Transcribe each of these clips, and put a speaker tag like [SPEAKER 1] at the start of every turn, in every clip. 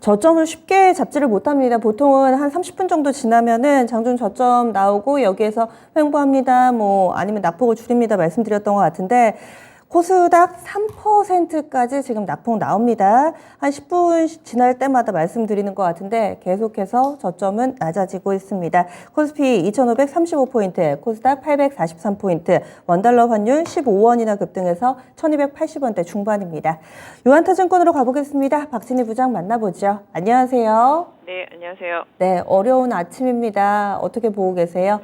[SPEAKER 1] 저점을 쉽게 잡지를 못합니다. 보통은 한 30분 정도 지나면은 장중 저점 나오고 여기에서 횡보합니다. 뭐 아니면 낙폭을 줄입니다. 말씀드렸던 것 같은데 코스닥 3%까지 지금 낙폭 나옵니다. 한 10분 지날 때마다 말씀드리는 것 같은데 계속해서 저점은 낮아지고 있습니다. 코스피 2,535포인트, 코스닥 843포인트, 원달러 환율 15원이나 급등해서 1,280원대 중반입니다. 유한타증권으로 가보겠습니다. 박진희 부장 만나보죠. 안녕하세요.
[SPEAKER 2] 네, 안녕하세요.
[SPEAKER 1] 네, 어려운 아침입니다. 어떻게 보고 계세요?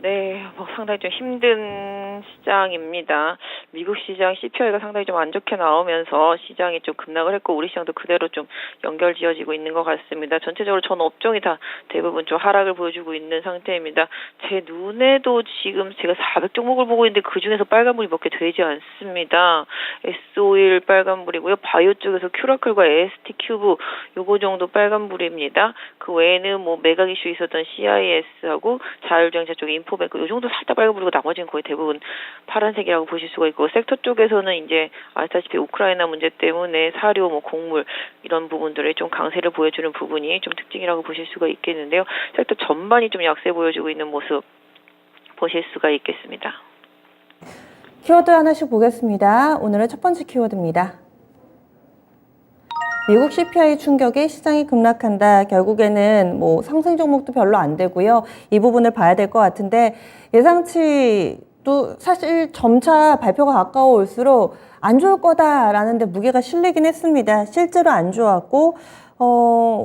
[SPEAKER 2] 네, 상당히 좀 힘든 시장입니다. 미국 시장 CPI가 상당히 좀 안 좋게 나오면서 시장이 좀 급락을 했고 우리 시장도 그대로 좀 연결지어지고 있는 것 같습니다. 전체적으로 전 업종이 다 대부분 좀 하락을 보여주고 있는 상태입니다. 제 눈에도 지금 제가 400종목을 보고 있는데 그중에서 빨간불이 몇 개 되지 않습니다. S-오일 빨간불이고요. 바이오 쪽에서 큐라클과 AST-큐브 요거 정도 빨간불입니다. 그 외에는 뭐 매각 이슈 있었던 CIS하고 자율주행차 쪽에 인포뱅크 요 정도 살짝 빨간불이고 나머지는 거의 대부분 파란색이라고 보실 수가 있고 섹터 쪽에서는 이제 아시다시피 우크라이나 문제 때문에 사료, 뭐 곡물 이런 부분들에 좀 강세를 보여주는 부분이 좀 특징이라고 보실 수가 있겠는데요. 섹터 전반이 좀 약세 보여주고 있는 모습 보실 수가 있겠습니다.
[SPEAKER 1] 키워드 하나씩 보겠습니다. 오늘의 첫 번째 키워드입니다. 미국 CPI 충격에 시장이 급락한다. 결국에는 뭐 상승 종목도 별로 안 되고요. 이 부분을 봐야 될 것 같은데 예상치도 사실 점차 발표가 가까워올수록 안 좋을 거다라는 데 무게가 실리긴 했습니다. 실제로 안 좋았고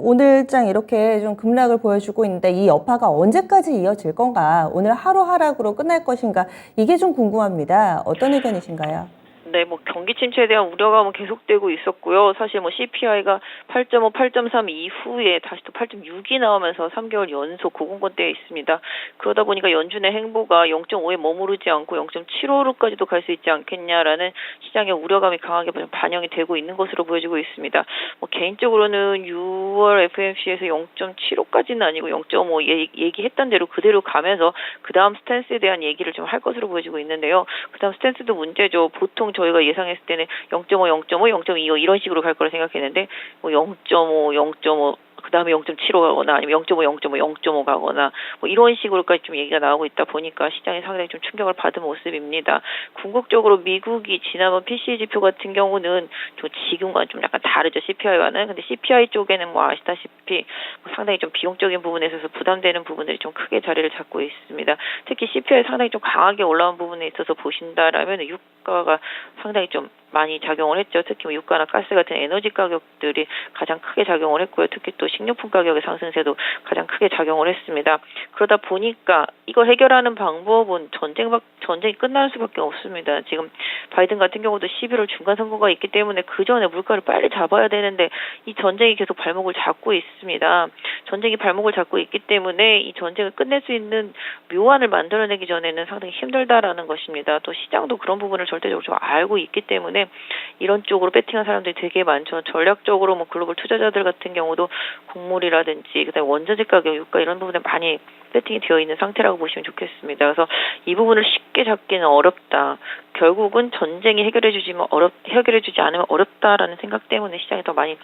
[SPEAKER 1] 오늘장 이렇게 좀 급락을 보여주고 있는데 이 여파가 언제까지 이어질 건가? 오늘 하루 하락으로 끝날 것인가? 이게 좀 궁금합니다. 어떤 의견이신가요?
[SPEAKER 2] 네, 뭐 경기 침체에 대한 우려감은 계속되고 있었고요. 사실 뭐 CPI가 8.5, 8.3 이후에 다시 또 8.6이 나오면서 3개월 연속 고공권대에 있습니다. 그러다 보니까 연준의 행보가 0.5에 머무르지 않고 0.75로까지도 갈 수 있지 않겠냐라는 시장의 우려감이 강하게 반영이 되고 있는 것으로 보여지고 있습니다. 뭐 개인적으로는 6월 FOMC에서 0.75까지는 아니고 0.5 얘기했던 대로 그대로 가면서 그 다음 스탠스에 대한 얘기를 좀 할 것으로 보여지고 있는데요. 그 다음 스탠스도 문제죠. 보통 저희가 예상했을 때는 0.5, 0.5, 0.25 이런 식으로 갈 거라 생각했는데 뭐 0.5, 0.5 그 다음에 0.75 가거나 아니면 0.5, 0.5, 0.5 가거나 뭐 이런 식으로까지 좀 얘기가 나오고 있다 보니까 시장이 상당히 좀 충격을 받은 모습입니다. 궁극적으로 미국이 지난번 PCE 지표 같은 경우는 좀 지금과는 좀 약간 다르죠. CPI와는. 근데 CPI 쪽에는 뭐 아시다시피 뭐 상당히 좀 비용적인 부분에 있어서 부담되는 부분들이 좀 크게 자리를 잡고 있습니다. 특히 CPI 상당히 좀 강하게 올라온 부분에 있어서 보신다라면 유가가 상당히 좀 많이 작용을 했죠. 특히 뭐 유가나 가스 같은 에너지 가격들이 가장 크게 작용을 했고요. 특히 또 식료품 가격의 상승세도 가장 크게 작용을 했습니다. 그러다 보니까 이걸 해결하는 방법은 전쟁이 끝나는 수밖에 없습니다. 지금 바이든 같은 경우도 11월 중간 선거가 있기 때문에 그 전에 물가를 빨리 잡아야 되는데 이 전쟁이 계속 발목을 잡고 있습니다. 전쟁이 발목을 잡고 있기 때문에 이 전쟁을 끝낼 수 있는 묘안을 만들어내기 전에는 상당히 힘들다라는 것입니다. 또 시장도 그런 부분을 절대적으로 좀 알고 있기 때문에 이런 쪽으로 배팅한 사람들이 되게 많죠. 전략적으로 뭐 글로벌 투자자들 같은 경우도 곡물이라든지 그다음에 원자재 가격, 유가 이런 부분에 많이 세팅이 되어 있는 상태라고 보시면 좋겠습니다. 그래서 이 부분을 쉽게 잡기는 어렵다. 결국은 전쟁이 해결해주지 않으면 어렵다라는 생각 때문에 시장이 더 많이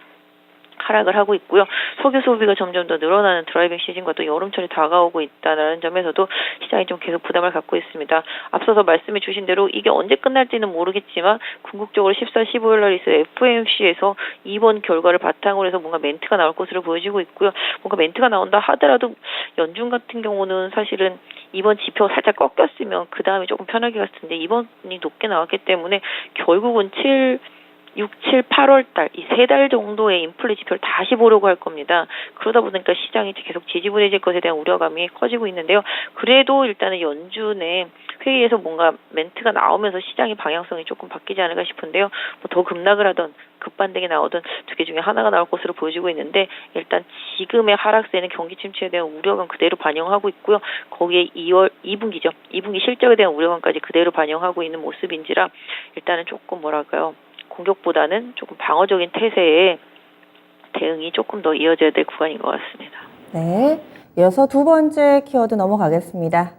[SPEAKER 2] 하락을 하고 있고요. 석유 소비가 점점 더 늘어나는 드라이빙 시즌과 또 여름철이 다가오고 있다는 점에서도 시장이 좀 계속 부담을 갖고 있습니다. 앞서서 말씀해 주신 대로 이게 언제 끝날지는 모르겠지만 궁극적으로 14, 15일 날 있을 FOMC에서 이번 결과를 바탕으로 해서 뭔가 멘트가 나올 것으로 보여지고 있고요. 뭔가 멘트가 나온다 하더라도 연준 같은 경우는 사실은 이번 지표가 살짝 꺾였으면 그 다음에 조금 편하게 갔을 텐데 이번이 높게 나왔기 때문에 결국은 6, 7, 8월 달, 이 3달 정도의 인플레 지표를 다시 보려고 할 겁니다. 그러다 보니까 시장이 계속 지지부진해질 것에 대한 우려감이 커지고 있는데요. 그래도 일단은 연준의 회의에서 뭔가 멘트가 나오면서 시장의 방향성이 조금 바뀌지 않을까 싶은데요. 뭐 더 급락을 하던 급반등이 나오던 두 개 중에 하나가 나올 것으로 보여지고 있는데 일단 지금의 하락세는 경기 침체에 대한 우려감 그대로 반영하고 있고요. 거기에 2분기죠. 2분기 실적에 대한 우려감까지 그대로 반영하고 있는 모습인지라 일단은 조금 공격보다는 조금 방어적인 태세의 대응이 조금 더 이어져야 될 구간인 것 같습니다.
[SPEAKER 1] 네, 이어서 두 번째 키워드 넘어가겠습니다.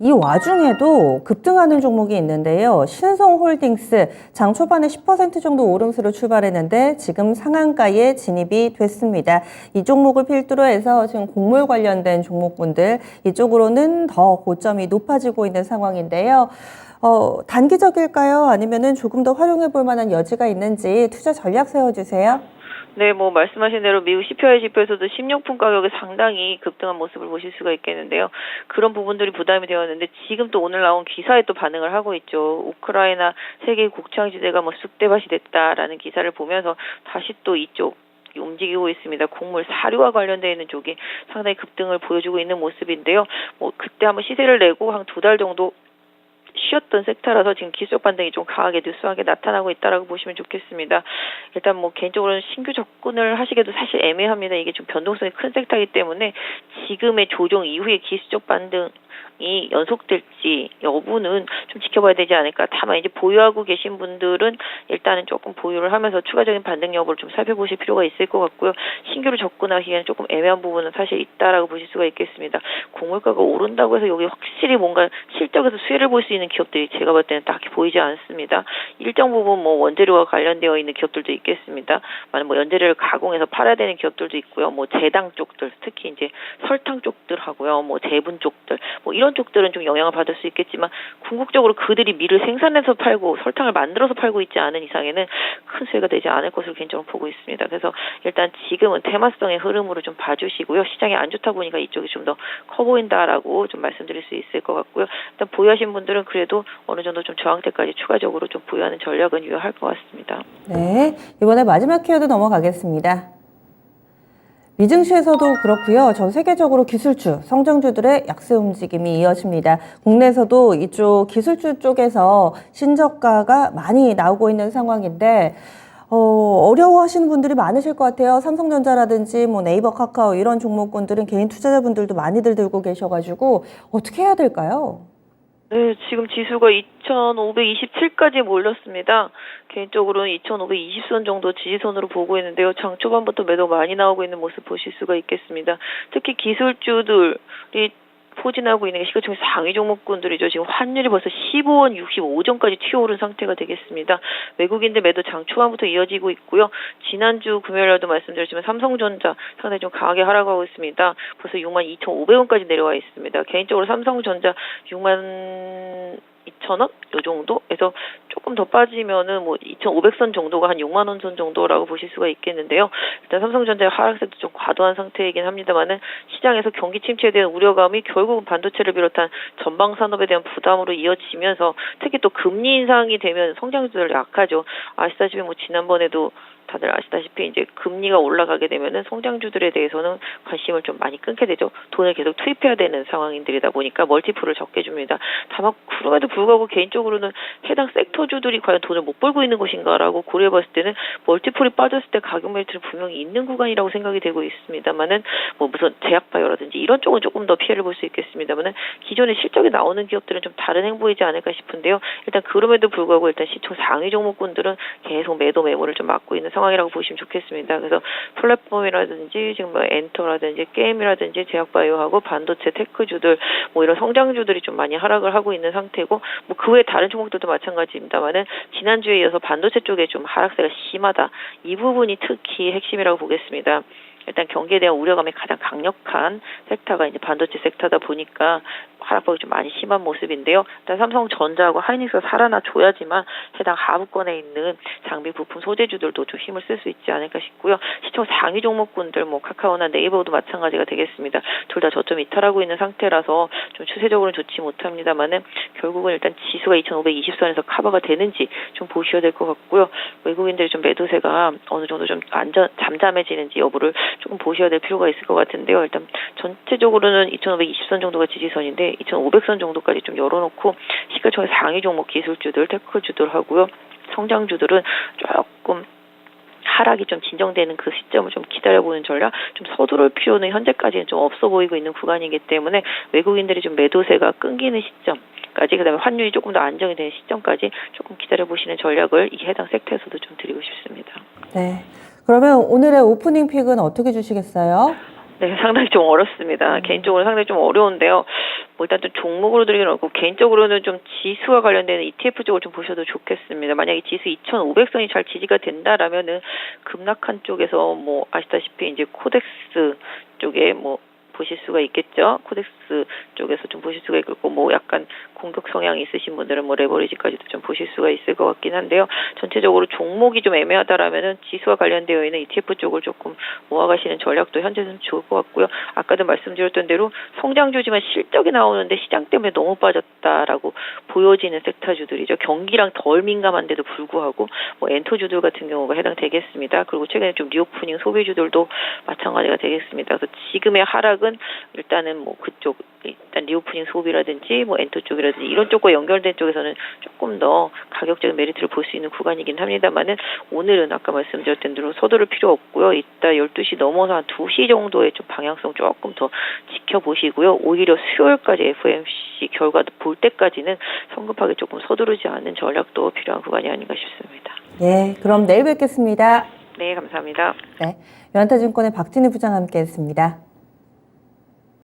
[SPEAKER 1] 이 와중에도 급등하는 종목이 있는데요. 신성홀딩스 장 초반에 10% 정도 오름세로 출발했는데 지금 상한가에 진입이 됐습니다. 이 종목을 필두로 해서 지금 곡물 관련된 종목군들 이쪽으로는 더 고점이 높아지고 있는 상황인데요. 단기적일까요? 아니면은 조금 더 활용해 볼 만한 여지가 있는지 투자 전략 세워주세요.
[SPEAKER 2] 네, 뭐 말씀하신 대로 미국 CPI 지표에서도 식료품 가격이 상당히 급등한 모습을 보실 수가 있겠는데요. 그런 부분들이 부담이 되었는데 지금 또 오늘 나온 기사에 또 반응을 하고 있죠. 우크라이나 세계 곡창지대가 뭐 쑥대밭이 됐다라는 기사를 보면서 다시 또 이쪽 움직이고 있습니다. 곡물 사료와 관련되어 있는 쪽이 상당히 급등을 보여주고 있는 모습인데요. 뭐 그때 한번 시세를 내고 한 2달 정도 쉬었던 섹터라서 지금 기술적 반등이 좀 강하게 느슨하게 나타나고 있다라고 보시면 좋겠습니다. 일단 뭐 개인적으로는 신규 접근을 하시기도 사실 애매합니다. 이게 좀 변동성이 큰 섹터이기 때문에 지금의 조정 이후에 기술적 반등이 연속될지 여부는 좀 지켜봐야 되지 않을까. 다만 이제 보유하고 계신 분들은 일단은 조금 보유를 하면서 추가적인 반등 여부를 좀 살펴보실 필요가 있을 것 같고요. 신규로 접근하기에는 조금 애매한 부분은 사실 있다라고 보실 수가 있겠습니다. 곡물가가 오른다고 해서 여기 확실히 뭔가 실적에서 수혜를 볼 수 있는 기업들이 제가 볼 때는 딱히 보이지 않습니다. 일정 부분 뭐 원재료와 관련되어 있는 기업들도 있겠습니다. 많은 뭐 원재료를 가공해서 팔아야 되는 기업들도 있고요. 뭐 제당 쪽들, 특히 이제 설탕 쪽들 하고요. 뭐 제분 쪽들, 뭐 이런 쪽들은 좀 영향을 받을 수 있겠지만 궁극적으로 그들이 밀을 생산해서 팔고 설탕을 만들어서 팔고 있지 않은 이상에는 큰 수혜가 되지 않을 것으로 개인적으로 보고 있습니다. 그래서 일단 지금은 테마성의 흐름으로 좀 봐주시고요. 시장이 안 좋다 보니까 이쪽이 좀 더 커 보인다라고 좀 말씀드릴 수 있을 것 같고요. 일단 보유하신 분들은 그래도 어느 정도 좀 저항대까지 추가적으로 좀 보유하는 전략은 유효할 것 같습니다.
[SPEAKER 1] 네, 이번에 마지막 키워드 넘어가겠습니다. 미증시에서도 그렇고요. 전 세계적으로 기술주, 성장주들의 약세 움직임이 이어집니다. 국내에서도 이쪽 기술주 쪽에서 신저가가 많이 나오고 있는 상황인데 어려워하시는 분들이 많으실 것 같아요. 삼성전자라든지 뭐 네이버, 카카오 이런 종목군들은 개인 투자자분들도 많이들 들고 계셔가지고 어떻게 해야 될까요?
[SPEAKER 2] 네, 지금 지수가 2,527까지 몰렸습니다. 개인적으로는 2,520선 정도 지지선으로 보고 있는데요. 장 초반부터 매도 많이 나오고 있는 모습 보실 수가 있겠습니다. 특히 기술주들이 포진하고 있는 게 시가총액 상위 종목군들이죠. 지금 환율이 벌써 15원 65전까지 튀어오른 상태가 되겠습니다. 외국인들 매도 장 초반부터 이어지고 있고요. 지난주 금요일에도 말씀드렸지만 삼성전자 상당히 좀 강하게 하락하고 있습니다. 벌써 62,500원까지 내려와 있습니다. 개인적으로 삼성전자 62,000원? 요 정도에서 조금 더 빠지면은 뭐 2,500선 정도가 한 6만 원 선 정도라고 보실 수가 있겠는데요. 일단 삼성전자의 하락세도 좀 과도한 상태이긴 합니다만은 시장에서 경기 침체에 대한 우려감이 결국은 반도체를 비롯한 전방 산업에 대한 부담으로 이어지면서 특히 또 금리 인상이 되면 성장주들 약하죠. 아시다시피 뭐 지난번에도 다들 아시다시피 이제 금리가 올라가게 되면은 성장주들에 대해서는 관심을 좀 많이 끊게 되죠. 돈을 계속 투입해야 되는 상황인들이다 보니까 멀티플을 적게 줍니다. 다만 그럼에도 불구하고 개인적으로는 해당 섹터주들이 과연 돈을 못 벌고 있는 것인가라고 고려해봤을 때는 멀티플이 빠졌을 때 가격 메리트는 분명히 있는 구간이라고 생각이 되고 있습니다만은 뭐 무슨 제약바이오라든지 이런 쪽은 조금 더 피해를 볼 수 있겠습니다만은 기존에 실적이 나오는 기업들은 좀 다른 행보이지 않을까 싶은데요. 일단 그럼에도 불구하고 일단 시총 상위 종목군들은 계속 매도 매물을 좀 막고 있는 상황이라고 보시면 좋겠습니다. 그래서 플랫폼이라든지 지금 뭐 엔터라든지 게임이라든지 제약바이오하고 반도체 테크주들 뭐 이런 성장주들이 좀 많이 하락을 하고 있는 상태고 뭐 그 외 다른 종목들도 마찬가지입니다만은 지난주에 이어서 반도체 쪽에 좀 하락세가 심하다. 이 부분이 특히 핵심이라고 보겠습니다. 일단 경기에 대한 우려감이 가장 강력한 섹터가 이제 반도체 섹터다 보니까 하락폭이 좀 많이 심한 모습인데요. 일단 삼성전자하고 하이닉스가 살아나줘야지만 해당 하부권에 있는 장비 부품 소재주들도 좀 힘을 쓸 수 있지 않을까 싶고요. 시총 상위 종목군들 뭐 카카오나 네이버도 마찬가지가 되겠습니다. 둘 다 저점 이탈하고 있는 상태라서 좀 추세적으로는 좋지 못합니다만은 결국은 일단 지수가 2,520선에서 커버가 되는지 좀 보셔야 될 것 같고요. 외국인들이 좀 매도세가 어느 정도 좀 잠잠해지는지 여부를 조금 보셔야 될 필요가 있을 것 같은데요. 일단 전체적으로는 2,520선 정도가 지지선인데 2,500선 정도까지 좀 열어놓고 시가총액 상위 종목 기술주들, 테크주들 하고요. 성장주들은 조금 하락이 좀 진정되는 그 시점을 좀 기다려보는 전략, 좀 서두를 필요는 현재까지는 좀 없어 보이고 있는 구간이기 때문에 외국인들이 좀 매도세가 끊기는 시점까지, 그다음에 환율이 조금 더 안정이 되는 시점까지 조금 기다려보시는 전략을 이 해당 섹터에서도 좀 드리고 싶습니다.
[SPEAKER 1] 네. 그러면 오늘의 오프닝 픽은 어떻게 주시겠어요?
[SPEAKER 2] 네, 상당히 좀 어렵습니다. 개인적으로 상당히 좀 어려운데요. 뭐 일단 좀 종목으로 드리긴 어렵고 개인적으로는 좀 지수와 관련된 ETF 쪽을 좀 보셔도 좋겠습니다. 만약에 지수 2,500선이 잘 지지가 된다라면은 급락한 쪽에서 뭐 아시다시피 이제 코덱스 쪽에 뭐 보실 수가 있겠죠. 코덱스 쪽에서 좀 보실 수가 있고 뭐 약간 공격 성향이 있으신 분들은 뭐 레버리지까지도 좀 보실 수가 있을 것 같긴 한데요. 전체적으로 종목이 좀 애매하다라면은 지수와 관련되어 있는 ETF 쪽을 조금 모아가시는 전략도 현재는 좋을 것 같고요. 아까도 말씀드렸던 대로 성장주지만 실적이 나오는데 시장 때문에 너무 빠졌다라고 보여지는 섹터주들이죠. 경기랑 덜 민감한데도 불구하고 뭐 엔터주들 같은 경우가 해당되겠습니다. 그리고 최근에 좀 리오프닝 소비주들도 마찬가지가 되겠습니다. 그래서 지금의 하락은 일단은 뭐 그쪽 일단 리오프닝 소비라든지 뭐 엔터 쪽이라든지 이런 쪽과 연결된 쪽에서는 조금 더 가격적인 메리트를 볼 수 있는 구간이긴 합니다만은 오늘은 아까 말씀드렸던 대로 서두를 필요 없고요. 이따 12시 넘어서 한 2시 정도의 좀 방향성 조금 더 지켜보시고요. 오히려 수요일까지 FOMC 결과도 볼 때까지는 성급하게 조금 서두르지 않는 전략도 필요한 구간이 아닌가 싶습니다.
[SPEAKER 1] 예, 그럼 내일 뵙겠습니다.
[SPEAKER 2] 네, 감사합니다.
[SPEAKER 1] 네, 연타증권의 박진희 부장 함께했습니다.